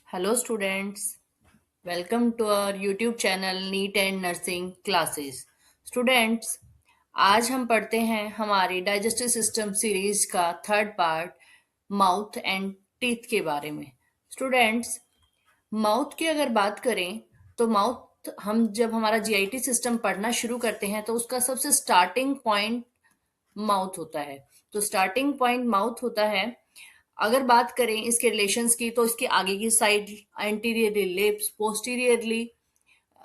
Hello students, welcome to our YouTube channel NEET and nursing classes. Students, आज हम पढ़ते हैं हमारी डाइजेस्टिव सिस्टम सीरीज का third part mouth and teeth के बारे में। स्टूडेंट्स, माउथ की अगर बात करें तो माउथ हम जब हमारा जीआईटी सिस्टम पढ़ना शुरू करते हैं तो उसका सबसे स्टार्टिंग पॉइंट माउथ होता है। तो स्टार्टिंग पॉइंट माउथ होता है। अगर बात करें इसके रिलेशंस की तो इसके आगे की side anteriorly lips, posteriorly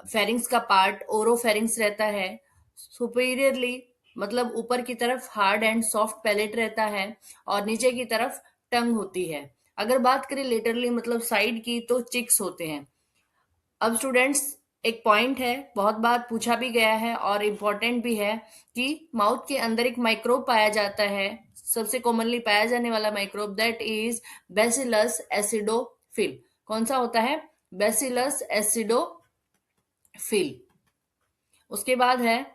pharynx का पार्ट ओरोफेरिंग्स रहता है, सुपीरियरली मतलब ऊपर की तरफ हार्ड एंड सॉफ्ट पैलेट रहता है और नीचे की तरफ टंग होती है। अगर बात करें लेटरली मतलब साइड की तो चिक्स होते हैं। अब स्टूडेंट्स, एक पॉइंट है, बहुत बार पूछा भी गया है और इम्पोर्टेंट भी है कि माउथ के अंदर एक माइक्रोब पाया जाता है। सबसे कॉमनली पाया जाने वाला microbe that is bacillus acidophil. कौन सा होता है? Bacillus acidophil. उसके बाद है,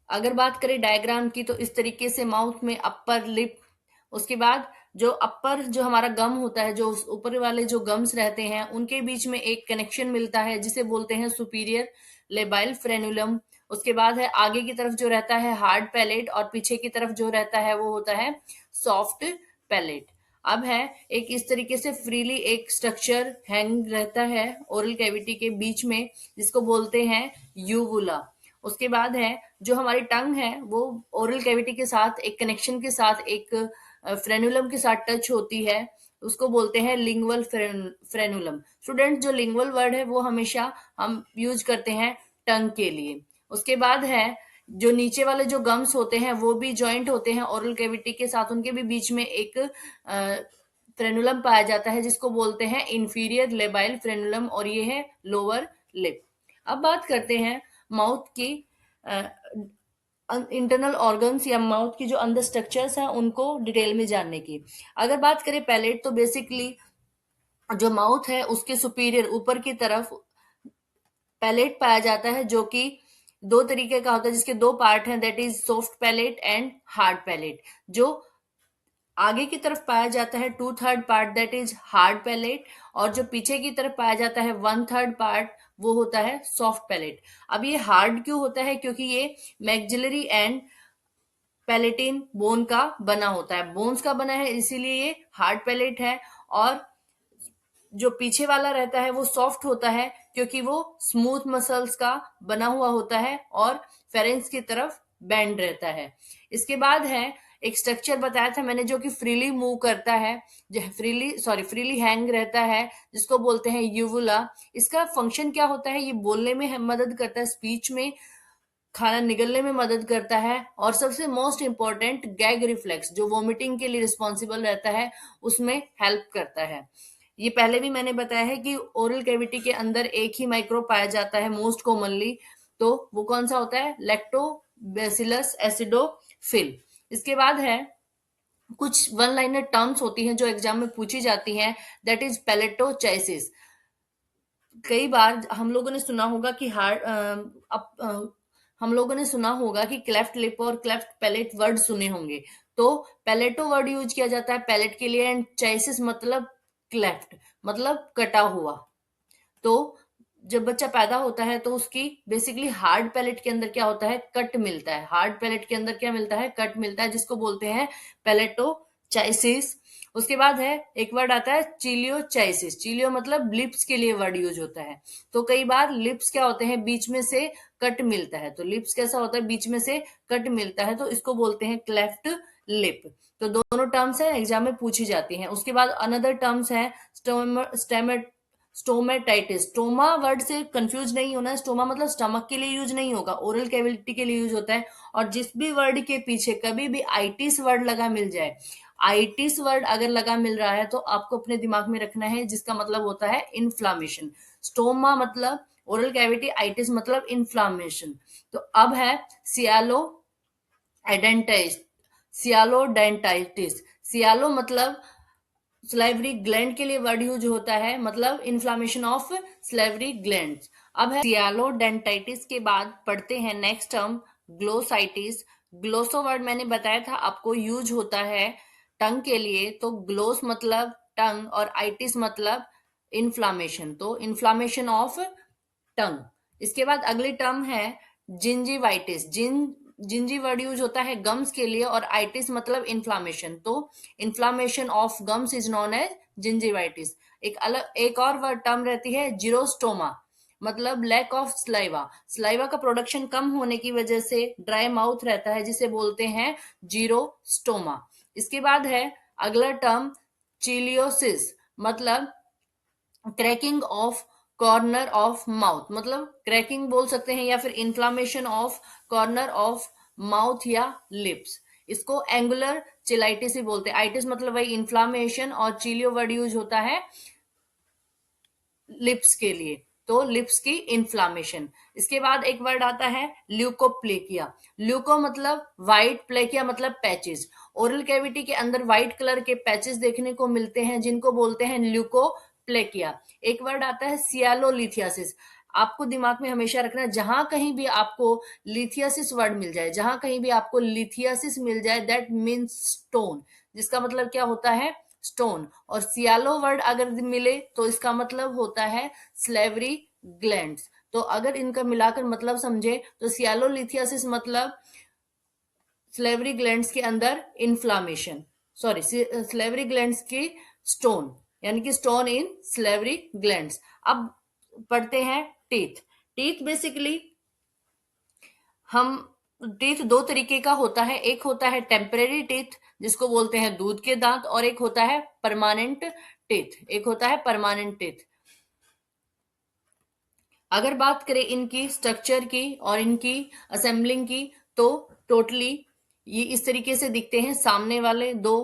अगर बात करें डायग्राम की तो इस तरीके से माउथ में अपर लिप, उसके बाद जो अपर जो हमारा गम होता है, जो ऊपर वाले जो गम्स रहते हैं उनके बीच में एक कनेक्शन मिलता है जिसे बोलते हैं सुपीरियर लेबाइल फ्रेनुलम। उसके बाद है आगे की तरफ जो रहता है हार्ड पैलेट और पीछे की तरफ जो रहता है वो होता है सॉफ्ट पैलेट। अब है एक इस तरीके से फ्रीली एक स्ट्रक्चर हैंग रहता है ओरल कैविटी के बीच में जिसको बोलते हैं यूवुला। उसके बाद है जो हमारी टंग है वो ओरल कैविटी के साथ एक कनेक्शन के साथ एक फ्रेनुलम के साथ टच होती है, उसको बोलते हैं लिंगुअल फ्रेनुलम। स्टूडेंट, जो लिंगुअल वर्ड है वो हमेशा हम यूज करते हैं टंग के लिए। उसके बाद है जो नीचे वाले जो गम्स होते हैं वो भी जॉइंट होते हैं ओरल कैविटी के साथ, उनके भी बीच में एक फ्रेनुलम पाया जाता है जिसको बोलते हैं इंफीरियर लेबाइल फ्रेनुलम और ये है लोअर लिप। अब बात करते हैं माउथ की इंटरनल ऑर्गन्स या माउथ की जो अंदर स्ट्रक्चर्स हैं उनको डिटेल में जानने की। अगर बात करें पैलेट तो बेसिकली जो माउथ है उसके सुपीरियर ऊपर की तरफ पैलेट पाया जाता है जो कि दो तरीके का होता है, जिसके दो पार्ट हैं, that is soft palate and hard palate. जो आगे की तरफ पाया जाता है 2/3 part that is hard palate और जो पीछे की तरफ पाया जाता है 1/3 पार्ट वो होता है सॉफ्ट पैलेट। अब ये हार्ड क्यों होता है? क्योंकि ये मैक्सिलरी एंड पैलेटिन बोन का बना होता है, बोन्स का बना है इसीलिए ये हार्ड पैलेट है। और जो पीछे वाला रहता है वो सॉफ्ट होता है क्योंकि वो स्मूथ मसल्स का बना हुआ होता है और फेरेंस की तरफ बेंड रहता है। इसके बाद है एक स्ट्रक्चर बताया था मैंने जो कि फ्रीली मूव करता है, फ्रीली हैंग रहता है, जिसको बोलते हैं यूवुला। इसका फंक्शन क्या होता है? ये बोलने में मदद करता है, स्पीच में, खाना निगलने में मदद करता है और सबसे मोस्ट इंपॉर्टेंट गैग रिफ्लेक्स जो वोमिटिंग के लिए रिस्पॉन्सिबल रहता है उसमें हेल्प करता है। ये पहले भी मैंने बताया है कि ओरल कैविटी के अंदर एक ही माइक्रोब पाया जाता है मोस्ट कॉमनली, तो वो कौन सा होता है? Lactobacillus acidophil. इसके बाद है कुछ वन लाइनर टर्म्स होती हैं जो एग्जाम में पूछी जाती हैं, दैट इज पैलेटोचाइसिस। कई बार हम लोगों ने सुना होगा कि हम लोगों ने सुना होगा कि क्लेफ्ट लिप और क्लेफ्ट पैलेट वर्ड सुने होंगे। तो पैलेटो वर्ड यूज किया जाता है पैलेट के लिए एंड चाइसिस मतलब क्लेफ्ट मतलब कटा हुआ। तो जब बच्चा पैदा होता है तो उसकी बेसिकली हार्ड पैलेट के अंदर क्या होता है? कट मिलता है। हार्ड पैलेट के अंदर क्या मिलता है? कट मिलता है, जिसको बोलते हैं पैलेटोचाइसिस। उसके बाद है एक वर्ड आता है चिलियोचाइसिस। चिलियो मतलब लिप्स के लिए वर्ड यूज होता है। तो कई बार लिप्स क्या होते हैं? बीच में से कट मिलता है। तो लिप्स कैसा होता है? बीच में से कट मिलता है, तो इसको बोलते हैं क्लेफ्ट लिप। तो दोनों टर्म्स है एग्जाम में पूछी जाती हैं। उसके बाद अनदर टर्म्स है स्टोमेटाइटिस। स्टोमा वर्ड से कंफ्यूज नहीं होना है, स्टोमा मतलब स्टमक के लिए यूज नहीं होगा, ओरल कैविटी के लिए यूज होता है। और जिस भी वर्ड के पीछे कभी भी आइटिस वर्ड लगा मिल जाए, आइटिस वर्ड अगर लगा मिल रहा है तो आपको अपने दिमाग में रखना है जिसका मतलब होता है इन्फ्लामेशन। स्टोमा मतलब ओरल कैविटी, आइटिस मतलब इन्फ्लामेशन। तो अब है सियालो एडेंटाइटिस। सियालो डेंटाइटिस, सियालो मतलब स्लाइवरी ग्लैंड के लिए वर्ड यूज होता है, मतलब इन्फ्लामेशन ऑफ स्लाइवरी ग्लैंड। अब है सियालो डेंटाइटिस के बाद पढ़ते हैं next term glossitis. Glosso word मैंने बताया था आपको यूज होता है टंग के लिए। तो ग्लोस मतलब टंग और आइटिस मतलब इन्फ्लामेशन, तो इन्फ्लामेशन ऑफ टंग। इसके बाद अगली टर्म है जिंजीवाइटिस। जिंजी वर्ड यूज होता है गम्स के लिए और आइटिस मतलब इन्फ्लामेशन, तो inflammation of gums is known as gingivitis. एक और वर्ड टर्म रहती है जीरोस्टोमा, मतलब लैक ऑफ स्लाइवा। स्लाइवा का प्रोडक्शन कम होने की वजह से ड्राई माउथ रहता है, जिसे बोलते हैं जीरोस्टोमा। इसके बाद है अगला टर्म चिलियोसिस, मतलब cracking of corner of mouth, मतलब क्रैकिंग बोल सकते हैं या फिर inflammation of corner of mouth या लिप्स। इसको एंगुलर चिलाइटिस ही बोलते हैं। आइटिस मतलब वही इन्फ्लामेशन, और चिलियो वर्ड यूज होता है लिप्स के लिए, तो लिप्स की इन्फ्लामेशन। इसके बाद एक वर्ड आता है ल्यूकोप्लेकिया। ल्यूको मतलब व्हाइट, प्लेकिया मतलब पैचेस। ओरल कैविटी के अंदर व्हाइट कलर के पैचेस देखने को मिलते हैं, जिनको बोलते हैं ल्यूकोप्लेकिया। एक वर्ड आता है सियालोलिथियासिस। आपको दिमाग में हमेशा रखना है, जहां कहीं भी आपको लिथियासिस वर्ड मिल जाए, जहां कहीं भी आपको लिथियासिस मिल जाए, दैट मीन्स स्टोन, जिसका मतलब क्या होता है स्टोन। और सियालो वर्ड अगर मिले तो इसका मतलब होता है स्लेवरी ग्लैंड्स। तो अगर इनका मिलाकर मतलब समझे तो सियालोलिथियासिस मतलब स्लेवरी ग्लैंड्स के अंदर इन्फ्लामेशन, सॉरी स्लेवरी ग्लैंड्स की स्टोन, यानी कि स्टोन इन स्लेवरी ग्लैंड्स। अब पढ़ते हैं टीथ। टीथ बेसिकली हम टीथ दो तरीके का होता है, एक होता है टेम्परेरी टीथ जिसको बोलते हैं दूध के दांत, और एक होता है परमानेंट टीथ, एक होता है परमानेंट टीथ। अगर बात करें इनकी स्ट्रक्चर की और इनकी असेंबलिंग की, तो टोटली ये इस तरीके से दिखते हैं। सामने वाले दो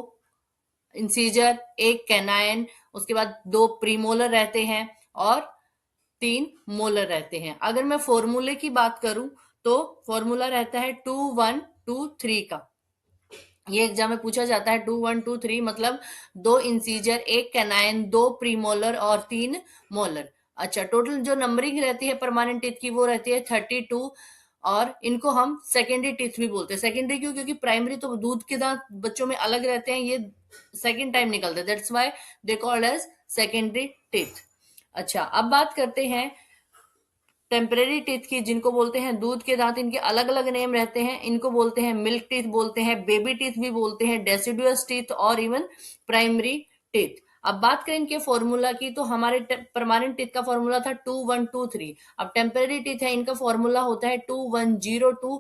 इंसीजर, एक कैनाइन, उसके बाद दो प्रीमोलर रहते हैं और तीन मोलर रहते हैं। अगर मैं फॉर्मूले की बात करूं तो फॉर्मूला रहता है 2 1 2 3 का। ये एग्जाम में पूछा जाता है 2 1 2 3, मतलब दो इंसीजर, एक कैनाइन, दो प्रीमोलर और तीन मोलर। अच्छा, टोटल जो नंबरिंग रहती है परमानेंट टीथ की वो रहती है 32, और इनको हम सेकेंडरी टीथ भी बोलते हैं। सेकेंडरी क्यों? क्योंकि प्राइमरी तो दूध के दांत बच्चों में अलग रहते हैं, ये सेकेंड टाइम निकलते हैं, that's why they called as secondary teeth. अच्छा, अब बात करते हैं टेम्परेरी टीथ की, जिनको बोलते हैं दूध के दांत। इनके अलग अलग नेम रहते हैं, इनको बोलते हैं मिल्क टीथ, बोलते हैं बेबी टीथ भी बोलते हैं, डेसिडुअस टीथ और इवन प्राइमरी टीथ। अब बात करें इनके फॉर्मूला की, तो हमारे परमानेंट टीथ का फॉर्मूला था 2 1 2 3। अब टेम्परेरी टीथ है, इनका फॉर्मूला होता है 2 1 0 2।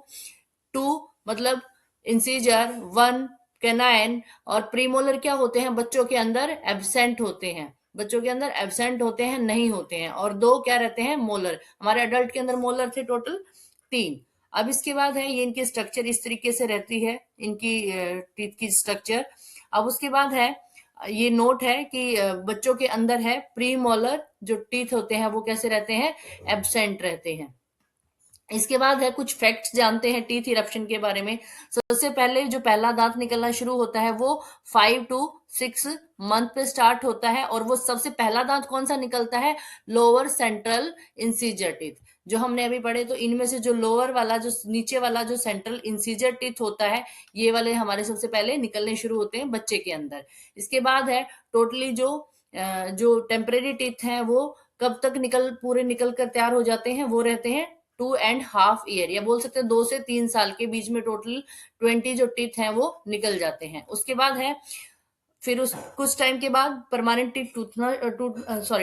2 मतलब इंसीजर, 1 कैनाइन, और प्रीमोलर क्या होते हैं बच्चों के अंदर एब्सेंट होते हैं, बच्चों के अंदर एब्सेंट होते हैं, नहीं होते हैं। और दो क्या रहते हैं मोलर। हमारे अडल्ट के अंदर मोलर थे टोटल 3। अब इसके बाद है ये इनकी स्ट्रक्चर इस तरीके से रहती है, इनकी टीथ की स्ट्रक्चर। अब उसके बाद है ये नोट है कि बच्चों के अंदर है प्री मोलर जो टीथ होते हैं वो कैसे रहते हैं, एब्सेंट रहते हैं। इसके बाद है कुछ फैक्ट्स जानते हैं टीथ इरप्शन के बारे में। सबसे पहले जो पहला दांत निकलना शुरू होता है वो 5 to 6 मंथ पे स्टार्ट होता है, और वो सबसे पहला दांत कौन सा निकलता है, लोअर सेंट्रल इंसीजर टीथ। जो हमने अभी पढ़े, तो इनमें से जो लोअर वाला, जो नीचे वाला जो सेंट्रल इंसीजर टीथ होता है, ये वाले हमारे सबसे पहले निकलने शुरू होते हैं बच्चे के अंदर। इसके बाद है टोटली जो टेम्परेरी टीथ हैं वो कब तक पूरे निकल कर तैयार हो जाते हैं, वो रहते हैं 2.5 ईयर, या बोल सकते हैं 2 से 3 साल के बीच में टोटल 20 जो टीथ हैं वो निकल जाते हैं। उसके बाद है फिर उस कुछ टाइम के बाद परमानेंट टीथ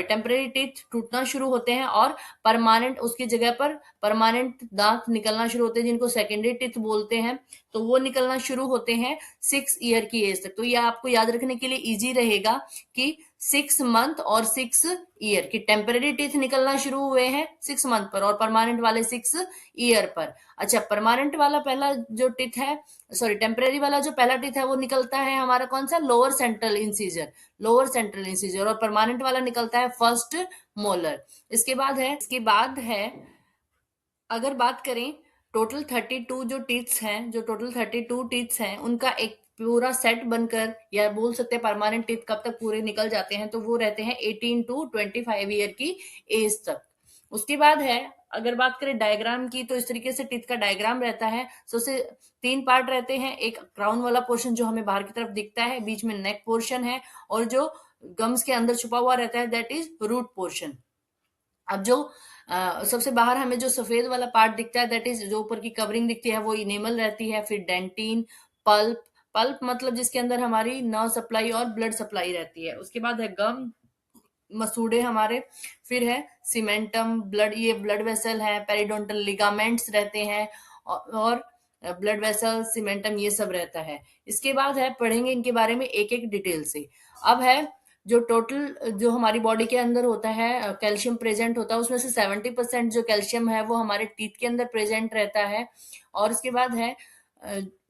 टेम्परेरी टीथ टूटना शुरू होते हैं, और परमानेंट उसकी जगह पर परमानेंट दांत निकलना शुरू होते हैं, जिनको सेकेंडरी टीथ बोलते हैं। तो वो निकलना शुरू होते हैं 6 ईयर की एज तक। तो ये आपको याद रखने के लिए इजी रहेगा कि 6 मंथ और 6 ईयर की टेम्परेरी टीथ निकलना शुरू हुए हैं 6 मंथ पर, और परमानेंट वाले 6 ईयर पर। अच्छा, परमानेंट वाला पहला जो टीथ है, सॉरी टेम्परेरी वाला जो पहला टीथ है वो निकलता है हमारा कौन सा, lower central incisor, lower central incisor, और परमानेंट वाला निकलता है फर्स्ट मोलर। इसके बाद है अगर बात करें टोटल 32 जो टीथ्स हैं, जो टोटल 32 टीथ्स हैं उनका एक पूरा सेट बनकर, या बोल सकते हैं परमानेंट टीथ कब तक पूरे निकल जाते हैं, तो वो रहते हैं 18 to 25 ईयर की एज तक। उसके बाद है अगर बात करें डायग्राम की, तो इस तरीके से टीथ का डायग्राम रहता है। सबसे 3 पार्ट रहते हैं, एक क्राउन वाला पोर्शन जो हमें बाहर की तरफ दिखता है, बीच में नेक पोर्शन है, और जो गम्स के अंदर छुपा हुआ रहता है, दैट इज रूट पोर्शन। अब जो सबसे बाहर हमें जो सफेद वाला पार्ट दिखता है, दैट इज जो ऊपर की कवरिंग दिखती है, वो इनेमल रहती है। फिर डेंटिन, पल्प, पल्प मतलब जिसके अंदर हमारी नर्व सप्लाई और ब्लड सप्लाई रहती है। उसके बाद है गम, मसूड़े हमारे। फिर है सीमेंटम, ब्लड, ये ब्लड वेसल है। पेरिडोंटल लिगामेंट्स रहते हैं और ब्लड वेसल, सीमेंटम, ये सब रहता है। इसके बाद है, पढ़ेंगे इनके बारे में एक एक डिटेल से। अब है जो टोटल जो हमारी बॉडी के अंदर होता है कैल्शियम प्रेजेंट होता है, उसमें से 70% जो कैल्शियम है वो हमारे टीथ के अंदर प्रेजेंट रहता है। और उसके बाद है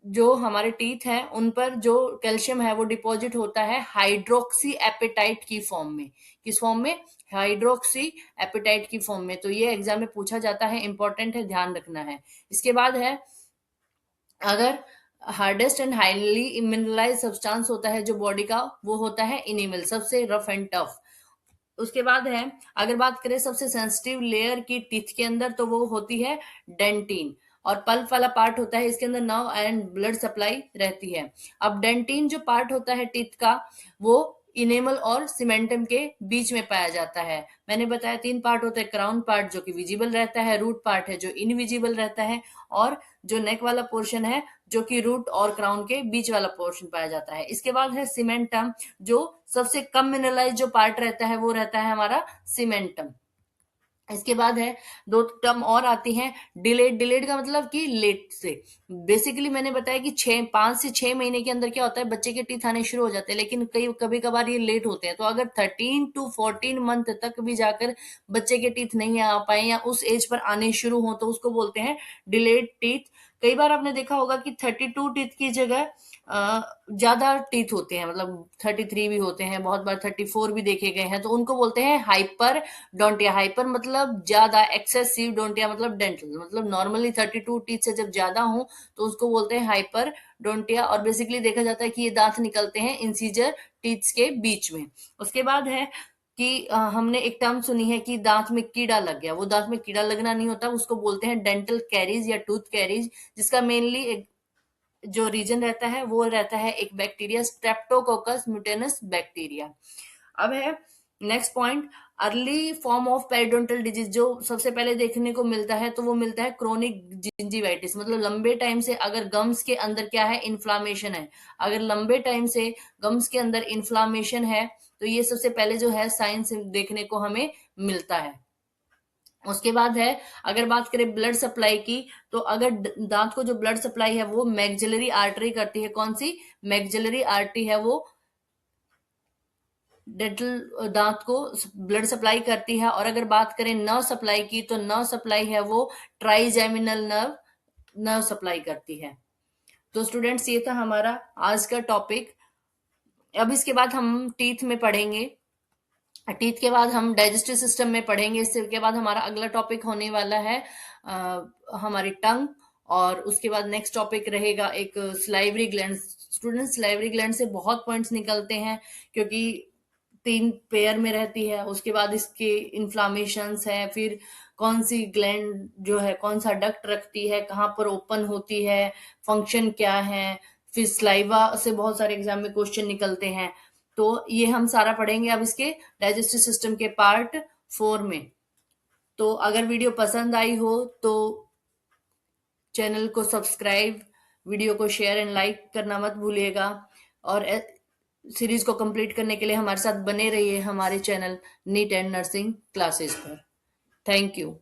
जो हमारे टीथ हैं उन पर जो कैल्शियम है वो डिपॉजिट होता है हाइड्रोक्सी एपेटाइट की फॉर्म में। किस फॉर्म में? हाइड्रोक्सी एपेटाइट की फॉर्म में। तो ये एग्जाम में पूछा जाता है, इंपॉर्टेंट है, ध्यान रखना है। इसके बाद है, अगर hardest and highly mineralise substance होता है जो बॉडी का, वो होता है इनेमल, सबसे रफ एंड टफ। उसके बाद है, अगर बात करें सबसे सेंसिटिव लेयर की टीथ के अंदर, तो वो होती है डेंटिन। और पल्प वाला पार्ट होता है, इसके अंदर नर्व एंड ब्लड सप्लाई रहती है। अब डेंटिन जो पार्ट होता है टीथ का, वो इनेमल और सीमेंटम के बीच में पाया जाता है। मैंने बताया 3 पार्ट होते हैं, क्राउन पार्ट जो कि विजिबल रहता है, रूट पार्ट है जो इनविजिबल रहता है, और जो नेक वाला पोर्शन है जो कि रूट और क्राउन के बीच वाला पोर्शन पाया जाता है। इसके बाद है सीमेंटम, जो सबसे कम मिनरलाइज जो पार्ट रहता है वो रहता है हमारा सीमेंटम। इसके बाद है 2 टर्म और आती हैं, डिलेड। डिलेड का मतलब कि लेट से। बेसिकली मैंने बताया कि 5 से 6 महीने के अंदर क्या होता है, बच्चे के टीथ आने शुरू हो जाते हैं, लेकिन कभी कभार ये लेट होते हैं। तो अगर 13 टू 14 मंथ तक भी जाकर बच्चे के टीथ नहीं आ पाए या उस एज पर आने शुरू हो, तो उसको बोलते हैं डिलेड टीथ। कई बार आपने देखा होगा कि 32 टीथ की जगह ज्यादा टीथ होते हैं, मतलब 33 भी होते हैं, बहुत बार 34 भी देखे गए हैं, तो उनको बोलते हैं हाइपर डोंटिया। हाइपर मतलब ज्यादा, एक्सेसिव, डोंटिया मतलब डेंटल, मतलब नॉर्मली 32 टीथ से जब ज्यादा हो तो उसको बोलते हैं हाइपर डोंटिया। और बेसिकली देखा जाता है कि ये दांत निकलते हैं इंसीजर टीथ्स के बीच में। उसके बाद है कि हमने एक टर्म सुनी है कि दांत में कीड़ा लग गया। वो दांत में कीड़ा लगना नहीं होता, उसको बोलते हैं डेंटल कैरीज या टूथ कैरीज, जिसका मेनली एक जो रीजन रहता है वो रहता है एक बैक्टीरिया, स्ट्रेप्टोकोकस म्यूटेनस बैक्टीरिया। अब है next point, early form of periodontal disease जो सबसे पहले देखने को मिलता है, तो वो मिलता है क्रोनिक जिंजीवाइटिस। मतलब लंबे टाइम से अगर गम्स के अंदर क्या है, इन्फ्लामेशन है। अगर लंबे टाइम से गम्स के अंदर इन्फ्लामेशन है, तो ये सबसे पहले जो है साइंस देखने को हमें मिलता है। उसके बाद है, अगर बात करें ब्लड सप्लाई की, तो अगर दांत को जो ब्लड सप्लाई है वो मैक्सिलरी आर्टरी करती है। कौन सी? मैक्सिलरी आर्टरी है वो डेंटल दांत को ब्लड सप्लाई करती है। और अगर बात करें नर्व सप्लाई की, तो नर्व सप्लाई है वो ट्राइजेमिनल नर्व नर्व सप्लाई करती है। तो स्टूडेंट्स, ये था हमारा आज का टॉपिक। अब इसके बाद हम टीथ में पढ़ेंगे। टीथ के बाद हम डाइजेस्टिव सिस्टम में पढ़ेंगे। इसके बाद हमारा अगला टॉपिक होने वाला है हमारी टंग। और उसके बाद नेक्स्ट टॉपिक रहेगा एक salivary gland. Students, salivary gland से बहुत पॉइंट्स निकलते हैं, क्योंकि 3 पेयर में रहती है। उसके बाद इसके इन्फ्लामेशंस है, फिर कौन सी ग्लैंड जो है कौन सा डक्ट रखती है, कहाँ पर ओपन होती है, फंक्शन क्या है, फिर स्लाइवा से बहुत सारे एग्जाम में क्वेश्चन निकलते हैं। तो ये हम सारा पढ़ेंगे अब इसके डाइजेस्टिव सिस्टम के पार्ट 4 में। तो अगर वीडियो पसंद आई हो तो चैनल को सब्सक्राइब, वीडियो को शेयर एंड लाइक करना मत भूलिएगा। और सीरीज को कंप्लीट करने के लिए हमारे साथ बने रहिए हमारे channel NEET and nursing classes पर। Thank you.